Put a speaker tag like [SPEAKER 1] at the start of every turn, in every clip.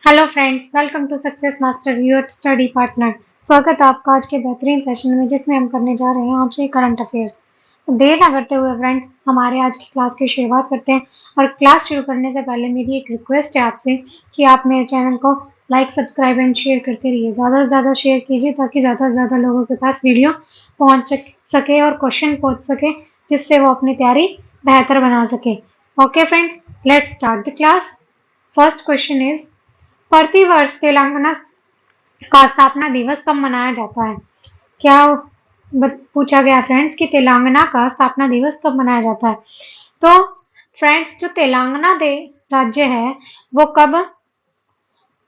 [SPEAKER 1] Hello friends, welcome to success master your study partner. स्वागत है आपका आज के बेहतरीन सेशन में, जिसमें हम करने जा रहे हैं आज के करंट अफेयर्स। देर ना करते हुए फ्रेंड्स, हमारे आज की क्लास की शुरुआत करते हैं। और क्लास शुरू करने से पहले मेरी एक रिक्वेस्ट है आपसे कि आप मेरे चैनल को लाइक, सब्सक्राइब एंड शेयर करते रहिए। ज़्यादा से ज़्यादा शेयर कीजिए ताकि ज़्यादा से ज़्यादा लोगों के पास वीडियो पहुँच सके और क्वेश्चन पहुँच सके, जिससे वो अपनी तैयारी बेहतर बना सके। Okay friends, let's start the class. First question is, प्रतिवर्ष तेलंगाना का स्थापना दिवस कब मनाया जाता है? क्या पूछा गया फ्रेंड्स कि तेलंगाना का स्थापना दिवस कब मनाया जाता है? तो फ्रेंड्स, जो तेलंगाना राज्य है वो कब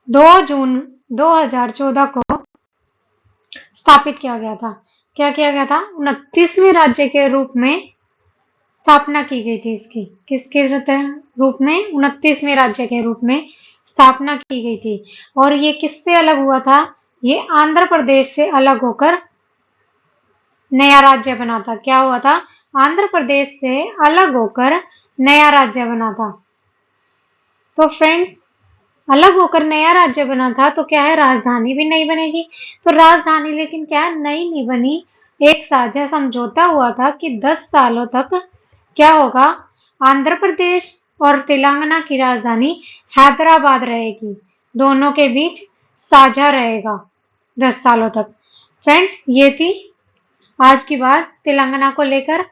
[SPEAKER 1] 2 जून 2014 को स्थापित किया गया था। क्या किया गया था? 29वें राज्य के रूप में स्थापना की गई थी इसकी। किसके रूप में? 29वें राज्य के रूप में स्थापना की गई थी। और ये किससे अलग हुआ था? ये आंध्र प्रदेश से अलग होकर नया राज्य बना था। क्या हुआ था? आंध्र प्रदेश से अलग होकर नया राज्य बना था। तो फ्रेंड्स, अलग होकर नया राज्य बना था तो क्या है, राजधानी भी नई बनेगी। तो राजधानी लेकिन क्या है, नई नहीं बनी। एक साझा समझौता हुआ था कि 10 सालों तक क्या होगा, आंध्र प्रदेश और तेलंगाना की राजधानी हैदराबाद रहेगी। दोनों के बीच साझा रहेगा 10 सालों तक। फ्रेंड्स, ये थी आज की बात तेलंगाना को लेकर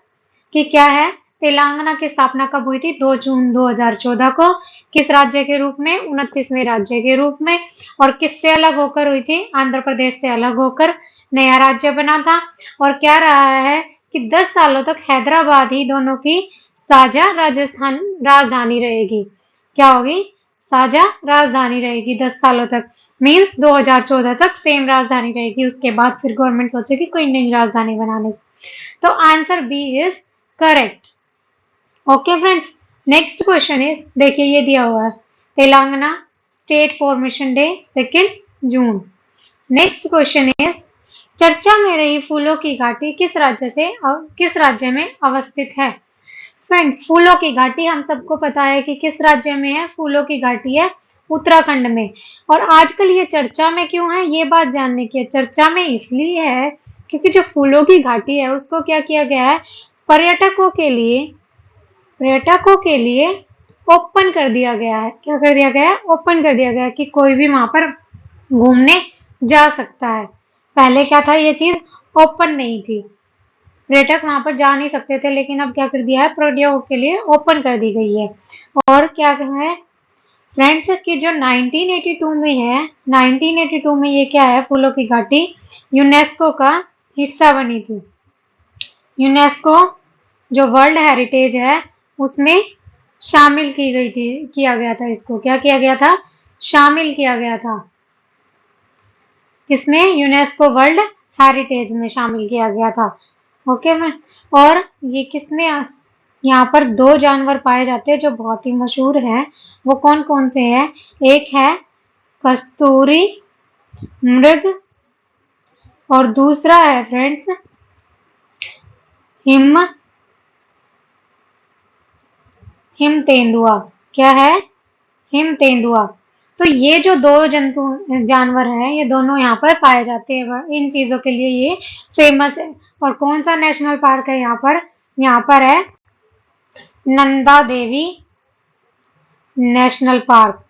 [SPEAKER 1] कि क्या है, तेलंगाना की स्थापना कब हुई थी? 2 जून 2014 को। किस राज्य के रूप में? 29वें राज्य के रूप में। और किससे अलग होकर हुई थी? आंध्र प्रदेश से अलग होकर नया राज्य बना था। और क्या रहा है कि 10 सालों तक हैदराबाद ही दोनों की साझा राजधानी रहेगी। क्या होगी? साझा राजधानी रहेगी 10 सालों तक। मीन्स 2014 तक सेम राजधानी रहेगी। उसके बाद फिर गवर्नमेंट सोचेगी कोई नई राजधानी बनाने की। तो answer B is correct. Okay friends, next question is, देखिए ये दिया हुआ है, Telangana state formation day 2 June. Next question is, चर्चा में रही फूलों की घाटी किस राज्य में अवस्थित है? फ्रेंड्स, फूलों की घाटी हम सबको पता है कि किस राज्य में है। फूलों की घाटी है उत्तराखंड में। और आजकल ये चर्चा में क्यों है, ये बात जानने की है। चर्चा में इसलिए है क्योंकि जो फूलों की घाटी है उसको क्या किया गया है, पर्यटकों के लिए ओपन कर दिया गया है। क्या कर दिया गया है? ओपन कर दिया गया है कि कोई भी वहां पर घूमने जा सकता है। पहले क्या था, ये चीज ओपन नहीं थी, पर्यटक वहां पर जा नहीं सकते थे। लेकिन अब क्या कर दिया है, पर्यटकों के लिए ओपन कर दी गई है। और क्या है फ्रेंड्स कि जो 1982 में है, 1982 में ये क्या है, फूलों की घाटी यूनेस्को का हिस्सा बनी थी। यूनेस्को जो वर्ल्ड हेरिटेज है उसमें शामिल की गई थी, किया गया था। इसको क्या किया गया था? शामिल किया गया था। किसमें? यूनेस्को वर्ल्ड हेरिटेज में शामिल किया गया था। Okay ma'am. और ये किसमें, यहाँ पर 2 जानवर पाए जाते हैं जो बहुत ही मशहूर हैं। वो कौन कौन से हैं? एक है कस्तूरी मृग और दूसरा है फ्रेंड्स हिम तेंदुआ। क्या है? हिम तेंदुआ। तो ये जो 2 जानवर हैं, ये दोनों यहाँ पर पाए जाते हैं। इन चीजों के लिए ये फेमस है। और कौन सा नेशनल पार्क है यहाँ पर? यहाँ पर है नंदा देवी नेशनल पार्क।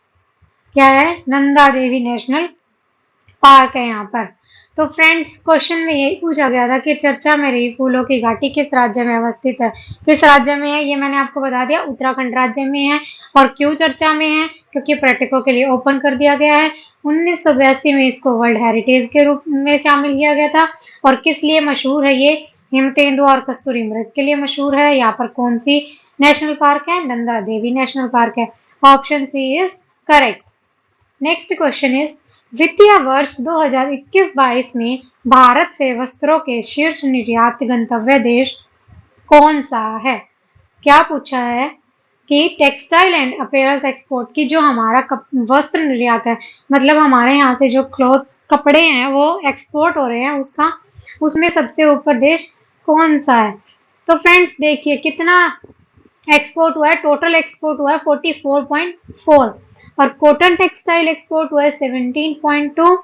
[SPEAKER 1] क्या है? नंदा देवी नेशनल पार्क है यहाँ पर। तो फ्रेंड्स, क्वेश्चन में यही पूछा गया था कि चर्चा में रही फूलों की घाटी किस राज्य में अवस्थित है। किस राज्य में है ये मैंने आपको बता दिया, उत्तराखंड राज्य में है। और क्यों चर्चा में है? क्योंकि पर्यटकों के लिए ओपन कर दिया गया है। 1982 में इसको वर्ल्ड हेरिटेज के रूप में शामिल किया गया था। और किस लिए मशहूर है ये? हिम तेंदुआ और कस्तूरी मृग के लिए मशहूर है। यहाँ पर कौन सी नेशनल पार्क है? नंदा देवी नेशनल पार्क है। Option C is correct. Next question is, वित्तीय वर्ष 2021-22 में भारत से वस्त्रों के शीर्ष निर्यात गंतव्य देश कौन सा है? क्या पूछा है कि टेक्सटाइल एंड अपीयरेंस एक्सपोर्ट की जो हमारा वस्त्र निर्यात है, मतलब हमारे यहाँ से जो क्लॉथ्स कपड़े हैं वो एक्सपोर्ट हो रहे हैं, उसमें सबसे ऊपर देश कौन सा है? तो फ्रेंड्स देखिए कितना एक्सपोर्ट हुआ है। टोटल एक्सपोर्ट हुआ है 44.4। और कॉटन टेक्सटाइल एक्सपोर्ट हुआ है 17.2,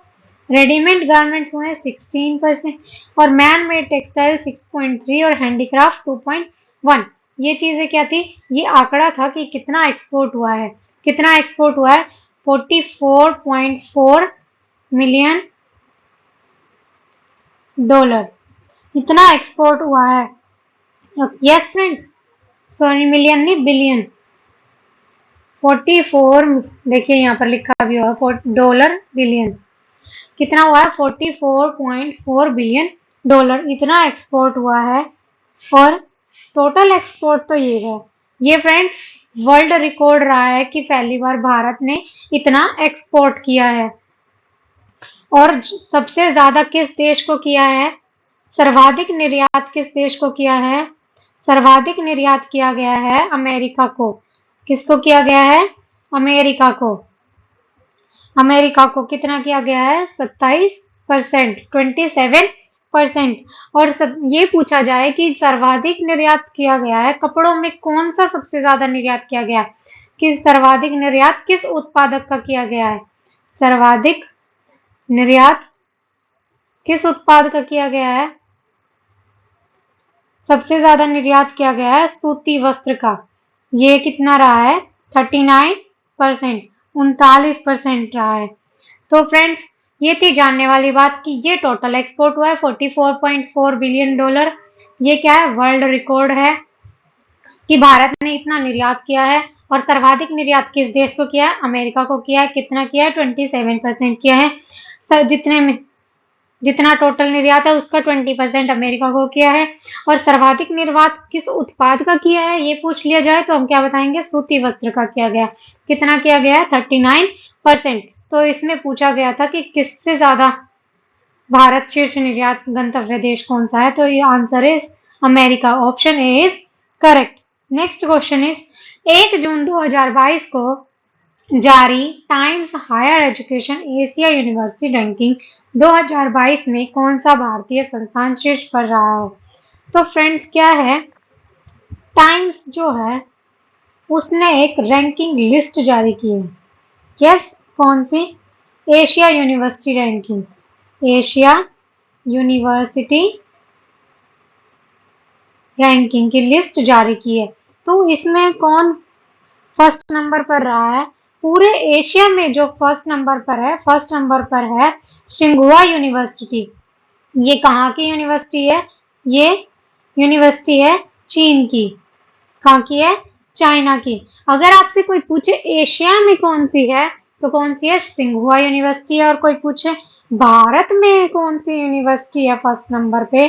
[SPEAKER 1] रेडीमेड गारमेंट्स हुए हैं 16% और मैन मेड टेक्सटाइल 6.3 और हैंडीक्राफ्ट 2.1। ये चीजें क्या थी, ये आंकड़ा था कि कितना एक्सपोर्ट हुआ है। कितना एक्सपोर्ट हुआ है, 44.4 मिलियन डॉलर, इतना एक्सपोर्ट हुआ है। यस फ्रेंड्स, सॉरी मिलियन नहीं बिलियन। 44, देखिए यहाँ पर लिखा भी हुआ डॉलर बिलियन, कितना हुआ है 44.4 बिलियन डॉलर, इतना एक्सपोर्ट हुआ है। और टोटल एक्सपोर्ट तो ये है, ये फ्रेंड्स वर्ल्ड रिकॉर्ड रहा है कि पहली बार भारत ने इतना एक्सपोर्ट किया है। और सबसे ज्यादा किस देश को किया है, सर्वाधिक निर्यात किस देश को किया है, सर्वाधिक निर्यात किया गया है अमेरिका को। किसको किया गया है, अमेरिका को। अमेरिका को कितना किया गया है, 27%, 27%। और ये पूछा जाए कि सर्वाधिक निर्यात किया गया है कपड़ों में, कौन सा सबसे ज्यादा निर्यात किया गया है, कि सर्वाधिक निर्यात किस उत्पादक का किया गया है, सर्वाधिक निर्यात किस उत्पाद का किया गया है, सबसे ज्यादा निर्यात किया गया है सूती वस्त्र का। ये कितना रहा है, 39%, 39% रहा है। तो फ्रेंड्स ये थी जानने वाली बात कि ये टोटल एक्सपोर्ट हुआ है 44.4 बिलियन डॉलर। ये क्या है, वर्ल्ड रिकॉर्ड है कि भारत ने इतना निर्यात किया है। और सर्वाधिक निर्यात किस देश को किया है, अमेरिका को किया है। कितना किया है, 27% किया है। जितने में जितना टोटल निर्यात है उसका 20% अमेरिका को किया है। और सर्वाधिक निर्यात किस उत्पाद का किया है ये पूछ लिया जाए तो हम क्या बताएंगे, सूती वस्त्र का किया गया। कितना किया गया है, 39%। तो इसमें पूछा गया था कि किससे ज्यादा भारत शीर्ष निर्यात गंतव्य देश कौन सा है, तो ये answer is America, option A is correct. Next question is 1 जून 2022 को जारी Times Higher Education Asia university ranking 2022 में कौन सा भारतीय संस्थान शीर्ष पर रहा है। तो फ्रेंड्स क्या है, टाइम्स जो है उसने एक रैंकिंग लिस्ट जारी की है। यस, कौन सी, Asia university ranking, Asia university ranking की लिस्ट जारी की है। तो इसमें कौन फर्स्ट नंबर पर रहा है, पूरे एशिया में जो फर्स्ट नंबर पर है, फर्स्ट नंबर पर है सिंघुआ यूनिवर्सिटी। ये कहाँ की यूनिवर्सिटी है, ये यूनिवर्सिटी है चीन की। कहाँ की है, चाइना की। अगर आपसे कोई पूछे एशिया में कौन सी है तो कौन सी है, सिंघुआ यूनिवर्सिटी है। और कोई पूछे भारत में कौन सी यूनिवर्सिटी है फर्स्ट नंबर पे,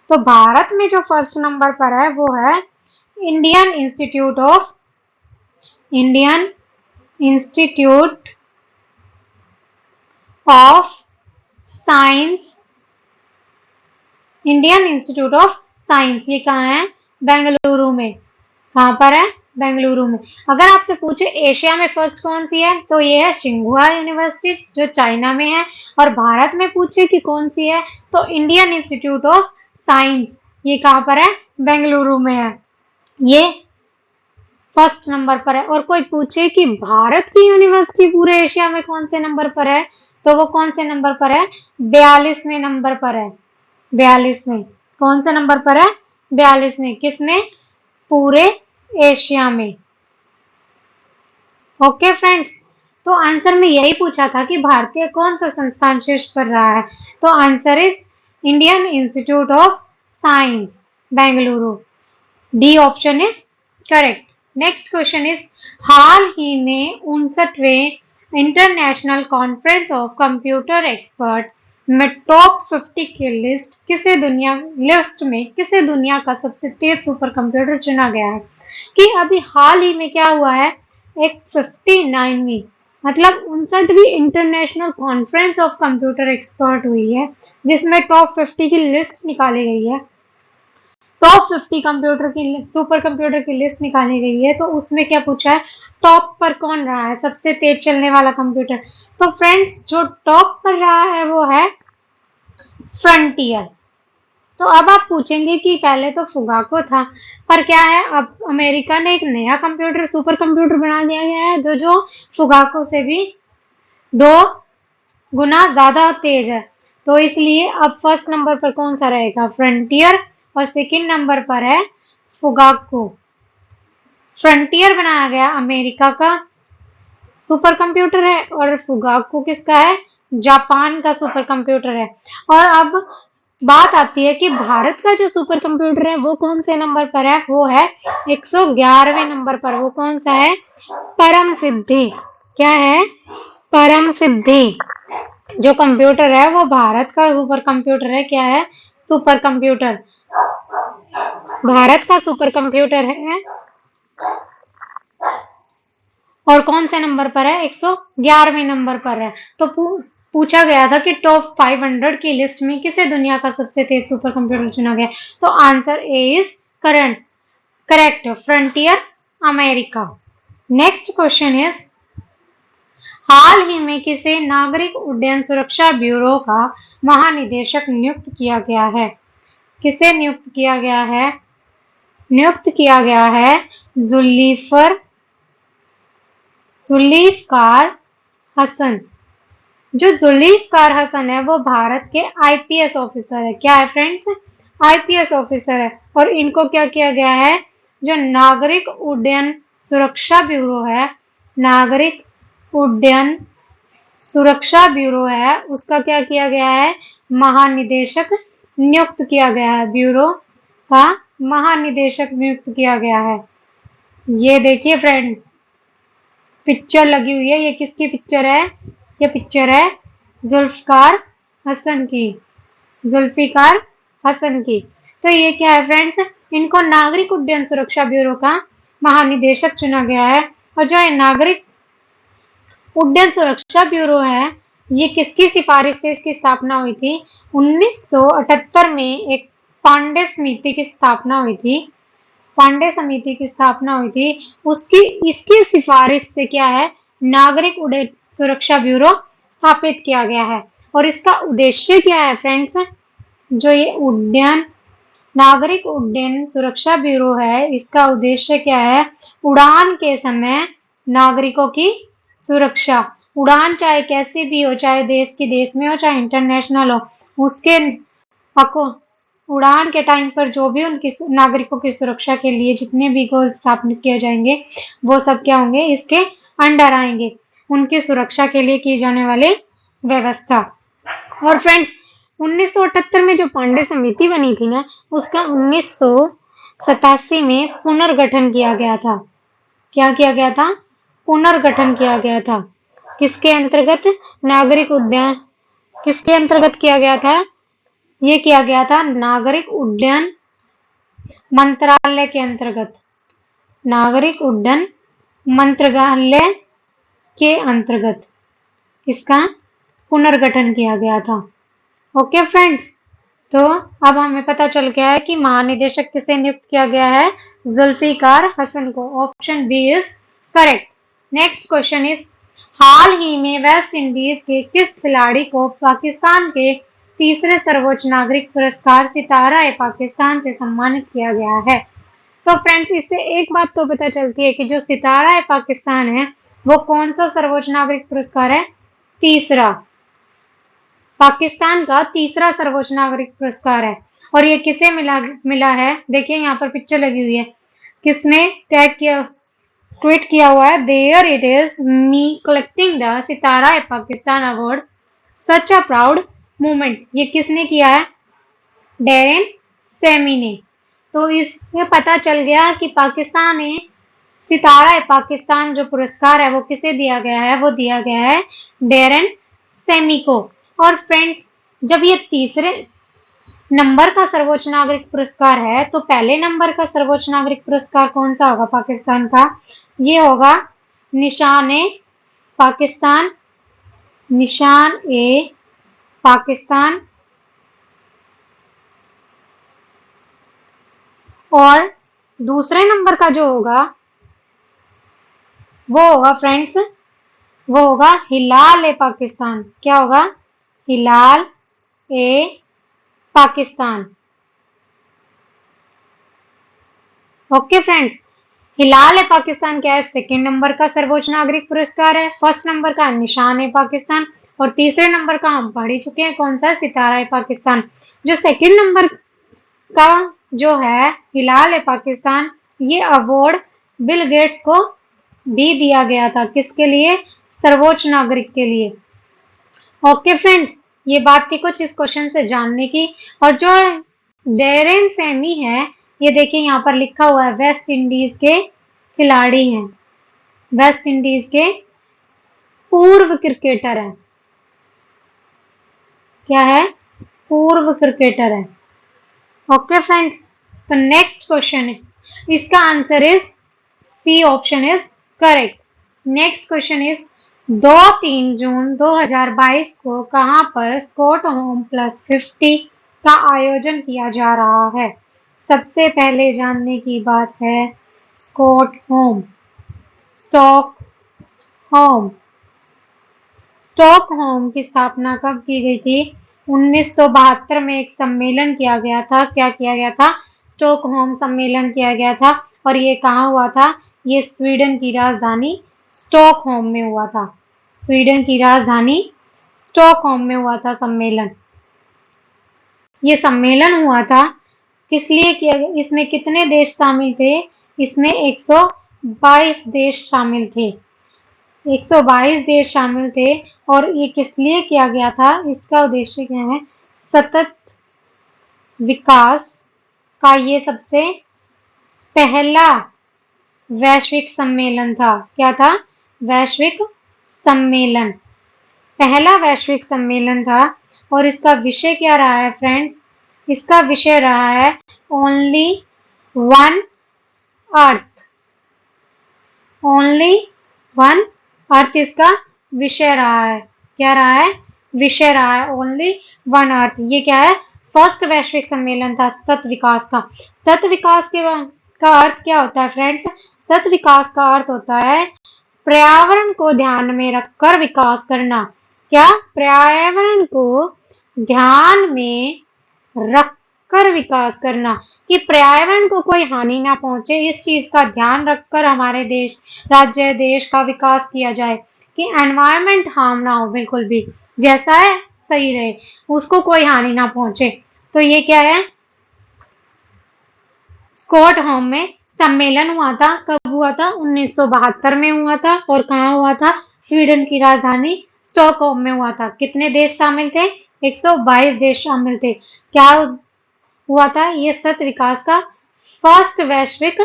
[SPEAKER 1] तो भारत में जो फर्स्ट नंबर पर है वो है Indian Institute of science, Indian Institute of science. ये कहाँ है, बेंगलुरु में। कहाँ पर है, बेंगलुरु में। अगर आपसे पूछे एशिया में फर्स्ट कौन सी है तो ये है सिंघुआ यूनिवर्सिटी जो चाइना में है। और भारत में पूछे कि कौन सी है तो इंडियन इंस्टीट्यूट ऑफ साइंस, ये कहाँ पर है, बेंगलुरु में है, ये फर्स्ट नंबर पर है। और कोई पूछे कि भारत की यूनिवर्सिटी पूरे एशिया में कौन से नंबर पर है तो वो कौन से नंबर पर है, 42वें नंबर पर है। 42वें, कौन से नंबर पर है, 42वें, किसमें, पूरे एशिया में। ओके फ्रेंड्स, तो आंसर में यही पूछा था कि भारतीय कौन सा संस्थान शीर्ष पर रहा है, तो answer is Indian Institute of Science, Bengaluru. D option is correct. Next question is हाल ही में 59वें international conference of computer expert में टॉप 50 की लिस्ट किसे दुनिया का सबसे तेज सुपर कंप्यूटर चुना गया है। कि अभी हाल ही में क्या हुआ है, एक 59वीं मतलब 59वीं international conference of computer expert हुई है जिसमें टॉप 50 की लिस्ट निकाली गई है। टॉप 50 कंप्यूटर की सुपर कंप्यूटर की लिस्ट निकाली गई है। तो उसमें क्या पूछा है, टॉप पर कौन रहा है सबसे तेज चलने वाला कंप्यूटर। तो फ्रेंड्स जो टॉप पर रहा है वो है फ्रंटियर। तो अब आप पूछेंगे कि पहले तो फुगाको था, पर क्या है, अब अमेरिका ने एक नया कंप्यूटर, सुपर कंप्यूटर बना दिया गया है जो फुगाको से भी 2 गुना ज्यादा तेज है। तो इसलिए अब फर्स्ट नंबर पर कौन सा रहेगा, फ्रंटियर, और सेकंड नंबर पर है फुगाको। फ्रंटियर बनाया गया अमेरिका का सुपर कंप्यूटर है और फुगाको किसका है, जापान का सुपर कंप्यूटर है। और अब बात आती है कि भारत का जो सुपर कंप्यूटर है वो कौन से नंबर पर है, वो है 111वें नंबर पर। वो कौन सा है, परम सिद्धि। क्या है, परम सिद्धि जो कंप्यूटर है वो भारत का सुपर कंप्यूटर है। क्या है, सुपर कंप्यूटर भारत का सुपर कंप्यूटर है और कौन से नंबर पर है, 111वें नंबर पर है। तो पूछा गया था कि टॉप 500 की लिस्ट में किसे दुनिया का सबसे तेज सुपर कंप्यूटर चुना गया, तो answer A is correct, frontier America. Next question is, हाल ही में किसे नागरिक उड्डयन सुरक्षा ब्यूरो का महानिदेशक नियुक्त किया गया है, किसे नियुक्त किया गया है, नियुक्त किया गया है जुल्फिकार हसन। जो जुल्फिकार हसन है वो भारत के आईपीएस ऑफिसर है। क्या है फ्रेंड्स, आईपीएस ऑफिसर है। और इनको क्या किया गया है, जो नागरिक उड्डयन सुरक्षा ब्यूरो है, नागरिक उड्डयन सुरक्षा ब्यूरो है, उसका क्या किया गया है, महानिदेशक नियुक्त किया गया है, ब्यूरो का महानिदेशक नियुक्त किया गया है। ये देखिए फ्रेंड्स, पिक्चर लगी हुई है, ये किसकी पिक्चर है, ये पिक्चर है जुल्फिकार हसन की, जुल्फिकार हसन की। तो ये क्या है फ्रेंड्स, इनको नागरिक उड्डयन सुरक्षा ब्यूरो का महानिदेशक चुना गया है। और जो नागरिक उड्डयन सुरक्षा ब्यूरो है, ये किसकी सिफारिश से इसकी स्थापना हुई थी, 1978 में एक पांडे समिति की स्थापना हुई थी, पांडे समिति की स्थापना हुई थी, उसकी इसकी सिफारिश से क्या है, नागरिक उड्डयन सुरक्षा ब्यूरो स्थापित किया गया है। और इसका उद्देश्य क्या है फ्रेंड्स, जो ये उड्डयन नागरिक उड्डयन सुरक्षा ब्यूरो है, इसका उद्देश्य क्या है, उड़ान के समय नागरिकों की सुरक्षा। उड़ान चाहे कैसी भी हो, चाहे देश में हो, चाहे इंटरनेशनल हो, उसके उड़ान के टाइम पर जो भी उनकी नागरिकों की सुरक्षा के लिए जितने भी गोल स्थापित किए जाएंगे, वो सब क्या होंगे, इसके अंडर आएंगे, उनकी सुरक्षा के लिए की जाने वाली व्यवस्था। और फ्रेंड्स 1978 में जो पांडे समिति बनी थी ना, उसका 1987 में पुनर्गठन किया गया था। क्या किया गया था, पुनर्गठन किया गया था, किसके अंतर्गत, नागरिक उड्डयन, किसके अंतर्गत किया गया था, ये किया गया था नागरिक उड्डयन मंत्रालय के अंतर्गत, नागरिक उड्डयन मंत्रालय के अंतर्गत इसका पुनर्गठन किया गया था। ओके फ्रेंड्स, तो अब हमें पता चल गया है कि महानिदेशक किसे नियुक्त किया गया है, जुल्फिकार हसन को। Option B is correct. Next question is, हाल ही में वेस्ट इंडीज के किस खिलाड़ी को पाकिस्तान के तीसरे सर्वोच्च नागरिक पुरस्कार सितारा-ए-पाकिस्तान से सम्मानित किया गया है। तो फ्रेंड्स इससे एक बात तो पता चलती है कि जो सितारा-ए-पाकिस्तान है वो कौन सा सर्वोच्च नागरिक पुरस्कार है, तीसरा, पाकिस्तान का तीसरा सर्वोच्च नागरिक पुरस्कार है। और ये किसे मिला है, देखिए यहाँ पर पिक्चर लगी हुई है, किसने टैग किया, ट्वीट किया हुआ है, there it is me collecting the सितारा-ए-पाकिस्तान award, such a proud movement. ये किसने किया है, डेरेन सेमी ने। तो इससे पता चल गया कि पाकिस्तान ने सितारा-ए-पाकिस्तान जो पुरस्कार है वो किसे दिया गया है, वो दिया गया है डेरेन सेमी को। और फ्रेंड्स जब ये तीसरे नंबर का सर्वोच्च नागरिक पुरस्कार है, तो पहले नंबर का सर्वोच्च नागरिक पुरस्कार कौन सा होगा पाकिस्तान का, ये होगा निशान-ए-पाकिस्तान, निशान-ए-पाकिस्तान। और दूसरे नंबर का जो होगा वो होगा फ्रेंड्स, वो होगा हिलाल-ए-पाकिस्तान। क्या होगा, हिलाल-ए-पाकिस्तान। ओके फ्रेंड्स, हिलाल है पाकिस्तान क्या है, सेकंड नंबर का सर्वोच्च नागरिक पुरस्कार है। फर्स्ट नंबर का निशान है पाकिस्तान, और तीसरे नंबर का हम पढ़ ही चुके हैं कौन सा, सितारा है पाकिस्तान। जो सेकंड नंबर का जो है हिलाल है पाकिस्तान, ये अवार्ड बिल गेट्स को भी दिया गया था, किसके लिए, सर्वोच्च नागरिक के लिए। ओके फ्रेंड्स, ये बात थी कुछ इस क्वेश्चन से जानने की। और जो डेरेन सेमी है, ये देखिए यहाँ पर लिखा हुआ है वेस्ट इंडीज के खिलाड़ी हैं, वेस्ट इंडीज के पूर्व क्रिकेटर हैं। क्या है, पूर्व क्रिकेटर है। ओके फ्रेंड्स, तो नेक्स्ट क्वेश्चन है, इसका answer is C option is correct. Next question is 2-3 जून 2022 को कहां पर स्कॉट होम +50 का आयोजन किया जा रहा है। सबसे पहले जानने की बात है Stockholm, Stockholm. Stockholm की स्थापना कब की गई थी, 1972 में एक सम्मेलन किया गया था। क्या किया गया था, स्टॉक होम सम्मेलन किया गया था। और ये कहाँ हुआ था, ये स्वीडन की राजधानी स्टॉक होम में हुआ था। स्वीडन की राजधानी स्टॉक होम में हुआ था सम्मेलन। ये सम्मेलन हुआ था किस लिए किया गया, इसमें कितने देश शामिल थे, इसमें 122 देश शामिल थे, 122 देश शामिल थे। और ये किस लिए किया गया था, इसका उद्देश्य क्या है, सतत विकास का ये सबसे पहला वैश्विक सम्मेलन था। क्या था, वैश्विक सम्मेलन, पहला वैश्विक सम्मेलन था। और इसका विषय क्या रहा है फ्रेंड्स, इसका विषय रहा है only one earth, only one earth इसका विषय रहा है। क्या रहा है, विषय रहा है ओनली वन अर्थ। ये क्या है, फर्स्ट वैश्विक सम्मेलन था सतत विकास का। सतत विकास का अर्थ क्या होता है फ्रेंड्स, सतत विकास का अर्थ होता है पर्यावरण को ध्यान में रखकर विकास करना। क्या, पर्यावरण को ध्यान में रखकर विकास करना, कि पर्यावरण को कोई हानि ना पहुंचे, इस चीज का ध्यान रखकर हमारे देश, राज्य, देश का विकास किया जाए, कि एनवायरमेंट हार्म ना हो, बिल्कुल भी जैसा है सही रहे, उसको कोई हानि ना पहुंचे। तो ये क्या है, स्कॉट होम में सम्मेलन हुआ था। कब हुआ था, 1972 में हुआ था। और कहाँ हुआ था, स्वीडन की राजधानी स्टॉकहोम में हुआ था। कितने देश शामिल थे, 122 देश शामिल थे। क्या हुआ था, ये सतत विकास का फर्स्ट वैश्विक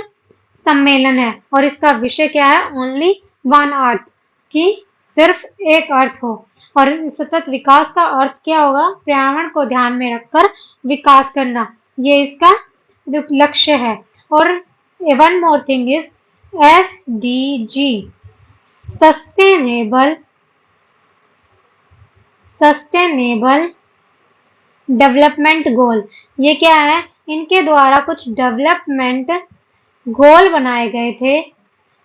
[SPEAKER 1] सम्मेलन है। और इसका विषय क्या है, ओनली वन अर्थ, की सिर्फ एक अर्थ हो। और सतत विकास का अर्थ क्या होगा, पर्यावरण को ध्यान में रखकर विकास करना, ये इसका जो लक्ष्य है। और one more thing is SDG, sustainable development goal. ये क्या है, इनके द्वारा कुछ डेवलपमेंट गोल बनाए गए थे।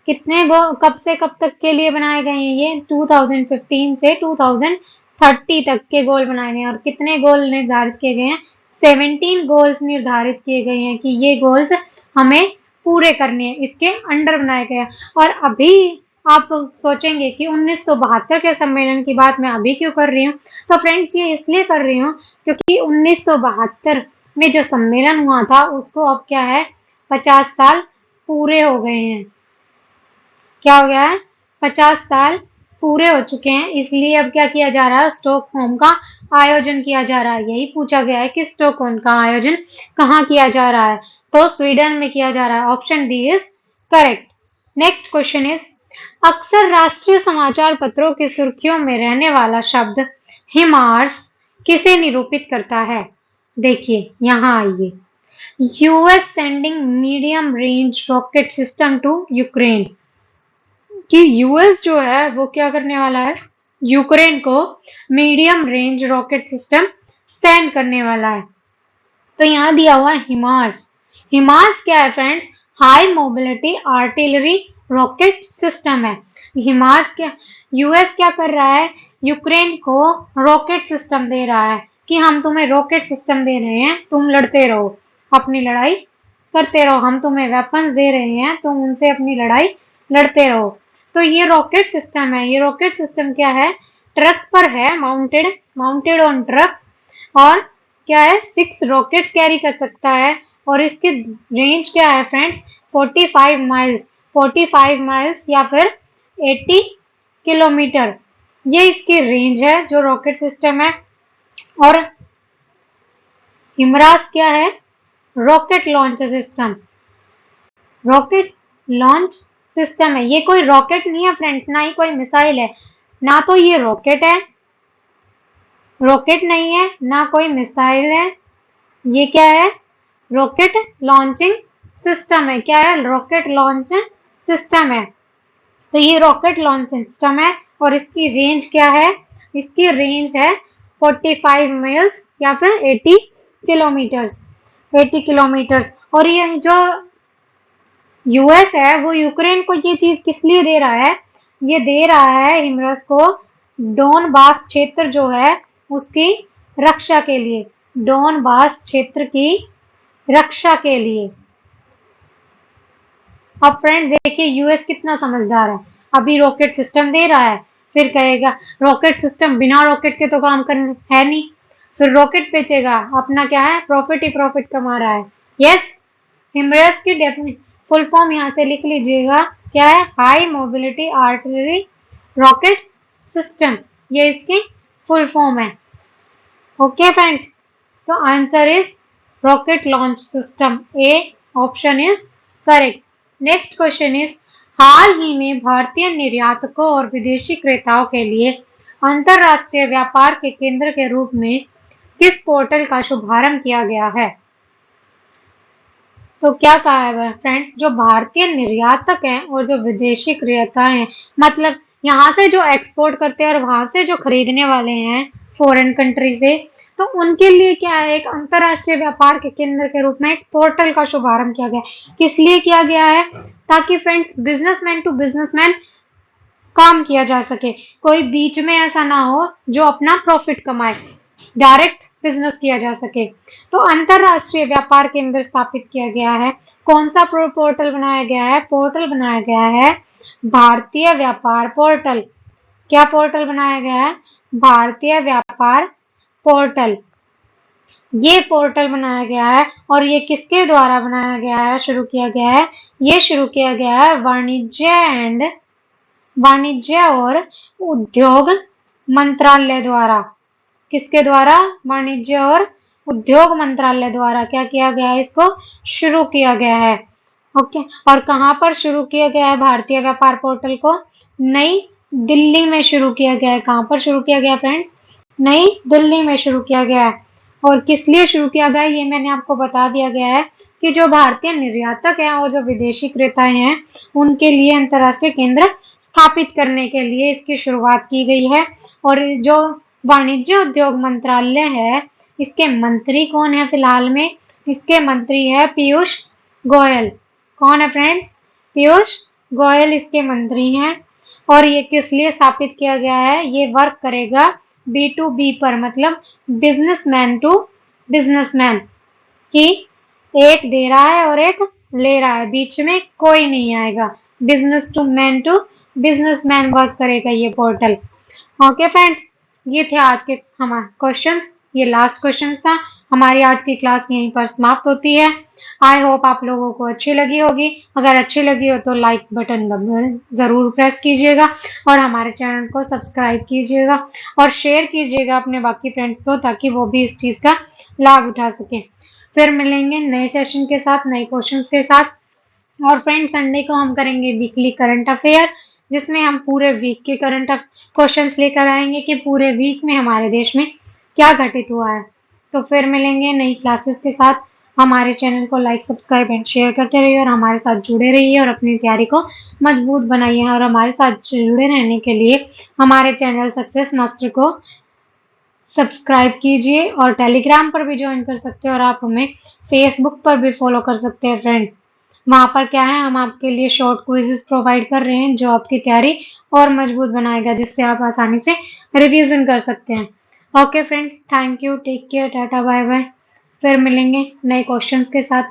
[SPEAKER 1] कितने गोल, कब से कब तक के लिए बनाए गए हैं, ये 2015 से 2030 तक के गोल बनाए गए हैं। और कितने गोल निर्धारित किए गए हैं, 17 गोल्स निर्धारित किए गए हैं, कि ये गोल्स हमें पूरे करने हैं, इसके अंडर बनाए गए हैं। और अभी आप सोचेंगे कि 1972 के सम्मेलन की बात मैं अभी क्यों कर रही हूँ, तो फ्रेंड्स ये इसलिए कर रही हूँ क्योंकि 1972 में जो सम्मेलन हुआ था उसको अब क्या है, 50 साल पूरे हो गए हैं। क्या हो गया है, 50 साल पूरे हो चुके हैं। इसलिए अब क्या किया जा रहा है, स्टॉकहोम का आयोजन किया जा रहा है। यही पूछा गया है कि स्टॉकहोम का आयोजन कहाँ किया जा रहा है, तो स्वीडन में किया जा रहा है। Option D is correct. Next question is, अक्सर राष्ट्रीय समाचार पत्रों की सुर्खियों में रहने वाला शब्द हिमार्स किसे निरूपित करता है। देखिए यहाँ आइए, US sending medium range rocket system to Ukraine, कि यूएस जो है वो क्या करने वाला है, यूक्रेन को medium range rocket system send करने वाला है। तो यहाँ दिया हुआ हिमार्स। हिमार्स क्या है friends, high mobility artillery rocket system है। हिमार्स क्या, यूएस क्या कर रहा है, यूक्रेन को रॉकेट सिस्टम दे रहा है, कि हम तुम्हें रॉकेट सिस्टम दे रहे हैं, तुम लड़ते रहो, अपनी लड़ाई करते रहो, हम तुम्हें वेपन्स दे रहे हैं, तुम उनसे अपनी लड़ाई लड़ते रहो। तो ये रॉकेट सिस्टम है। ये रॉकेट सिस्टम क्या है, ट्रक पर है, माउंटेड ऑन ट्रक, और क्या है, 6 रॉकेट्स कैरी कर सकता है। और इसकी रेंज क्या है फ्रेंड्स, 45 माइल्स या फिर 80 किलोमीटर, ये इसकी रेंज है जो रॉकेट सिस्टम है। और हिमरास क्या है, rocket launch system, rocket launch system है। ये कोई रॉकेट नहीं है फ्रेंड्स, ना ही कोई मिसाइल है, ना तो ये रॉकेट है, रॉकेट नहीं है, ना कोई मिसाइल है। ये क्या है, रॉकेट लॉन्चिंग सिस्टम है। क्या है, रॉकेट लॉन्च सिस्टम है। तो ये रॉकेट लॉन्च सिस्टम है और इसकी रेंज क्या है, इसकी रेंज है 45 माइल्स या फिर 80 किलोमीटर्स, 80 किलोमीटर्स। और ये जो यूएस है वो यूक्रेन को ये चीज किस लिए दे रहा है, ये दे रहा है हिमरस को डोनबास क्षेत्र जो है उसकी रक्षा के लिए, डोनबास क्षेत्र की रक्षा के लिए। अब फ्रेंड देखिए यूएस कितना समझदार है, अभी रॉकेट सिस्टम दे रहा है, फिर कहेगा रॉकेट सिस्टम बिना रॉकेट के तो काम कर है नहीं, फिर रॉकेट बेचेगा, अपना क्या है, प्रॉफिट ही प्रॉफिट कमा रहा है। यस, हिमरस की डेफिनेट फुल फॉर्म यहाँ से लिख लीजिएगा, क्या है, high mobility artillery rocket system, ये इसकी फुल फॉर्म है। ओके फ्रेंड्स, तो answer is rocket launch system, A option is correct. Next question is, हाल ही में भारतीय निर्यातकों और विदेशी क्रेताओं के लिए अंतरराष्ट्रीय व्यापार के केंद्र के रूप में किस पोर्टल का शुभारंभ किया गया है। तो क्या कहा है फ्रेंड्स, जो भारतीय निर्यातक हैं और जो विदेशी क्रेता हैं, मतलब यहाँ से जो एक्सपोर्ट करते हैं और वहां से जो खरीदने वाले हैं फॉरेन कंट्री से, तो उनके लिए क्या है, एक अंतरराष्ट्रीय व्यापार के केंद्र के रूप में एक पोर्टल का शुभारंभ किया गया। किस लिए किया गया है, ताकि फ्रेंड्स बिजनेसमैन टू बिजनेसमैन काम किया जा सके, कोई बीच में ऐसा ना हो जो अपना प्रॉफिट कमाए, डायरेक्ट बिजनेस किया जा सके। तो अंतरराष्ट्रीय व्यापार केंद्र स्थापित किया गया है। कौन सा पोर्टल बनाया गया है, पोर्टल बनाया गया है भारतीय व्यापार पोर्टल। क्या पोर्टल बनाया गया है, भारतीय व्यापार पोर्टल। ये पोर्टल बनाया गया है और ये किसके द्वारा बनाया गया है, शुरू किया गया है, ये शुरू किया गया है वाणिज्य और उद्योग मंत्रालय द्वारा। किसके द्वारा, वाणिज्य और उद्योग मंत्रालय द्वारा क्या किया गया है, इसको शुरू किया गया है। ओके, और कहाँ पर शुरू किया गया है भारतीय व्यापार पोर्टल को, नई दिल्ली में शुरू किया गया है। कहाँ पर शुरू किया गया फ्रेंड्स, नई दिल्ली में शुरू किया गया है। और किस लिए शुरू किया गया ये मैंने आपको बता दिया गया है कि जो भारतीय निर्यातक हैं और जो विदेशी क्रेताएं हैं उनके लिए अंतर्राष्ट्रीय केंद्र स्थापित करने के लिए इसकी शुरुआत की गई है। और जो वाणिज्य उद्योग मंत्रालय है, इसके मंत्री कौन है फिलहाल में, इसके मंत्री है पीयूष गोयल। कौन है फ्रेंड्स, पीयूष गोयल इसके मंत्री हैं। और ये किस लिए स्थापित किया गया है, ये वर्क करेगा B2B पर, मतलब बिजनेसमैन टू बिजनेसमैन, कि एक दे रहा है और एक ले रहा है, बीच में कोई नहीं आएगा, बिजनेस टू बिजनेसमैन वर्क करेगा ये पोर्टल। ओके फ्रेंड्स, ये थे आज के हमारे क्वेश्चंस, ये लास्ट क्वेश्चंस था। हमारी आज की क्लास यहीं पर समाप्त होती है। आई होप आप लोगों को अच्छी लगी होगी। अगर अच्छी लगी हो तो लाइक बटन जरूर प्रेस कीजिएगा और हमारे चैनल को सब्सक्राइब कीजिएगा और शेयर कीजिएगा अपने बाकी फ्रेंड्स को, ताकि वो भी इस चीज़ का लाभ उठा सके। फिर मिलेंगे नए सेशन के साथ, नए क्वेश्चंस के साथ। और फ्रेंड संडे को हम करेंगे वीकली करंट अफेयर, जिसमें हम पूरे वीक के करंट क्वेश्चंस लेकर आएंगे कि पूरे वीक में हमारे देश में क्या घटित हुआ है। तो फिर मिलेंगे नई क्लासेस के साथ। हमारे चैनल को लाइक, सब्सक्राइब एंड शेयर करते रहिए और हमारे साथ जुड़े रहिए और अपनी तैयारी को मजबूत बनाइए। और हमारे साथ जुड़े रहने के लिए हमारे चैनल सक्सेस मास्टर को सब्सक्राइब कीजिए और टेलीग्राम पर भी ज्वाइन कर सकते हैं और आप हमें फेसबुक पर भी फॉलो कर सकते हैं फ्रेंड। वहाँ पर क्या है, हम आपके लिए शॉर्ट क्विजेस प्रोवाइड कर रहे हैं जो आपकी तैयारी और मजबूत बनाएगा, जिससे आप आसानी से रिवीजन कर सकते हैं। Okay friends, thank you, take care, tata bye bye. फिर मिलेंगे नए क्वेश्चंस के साथ।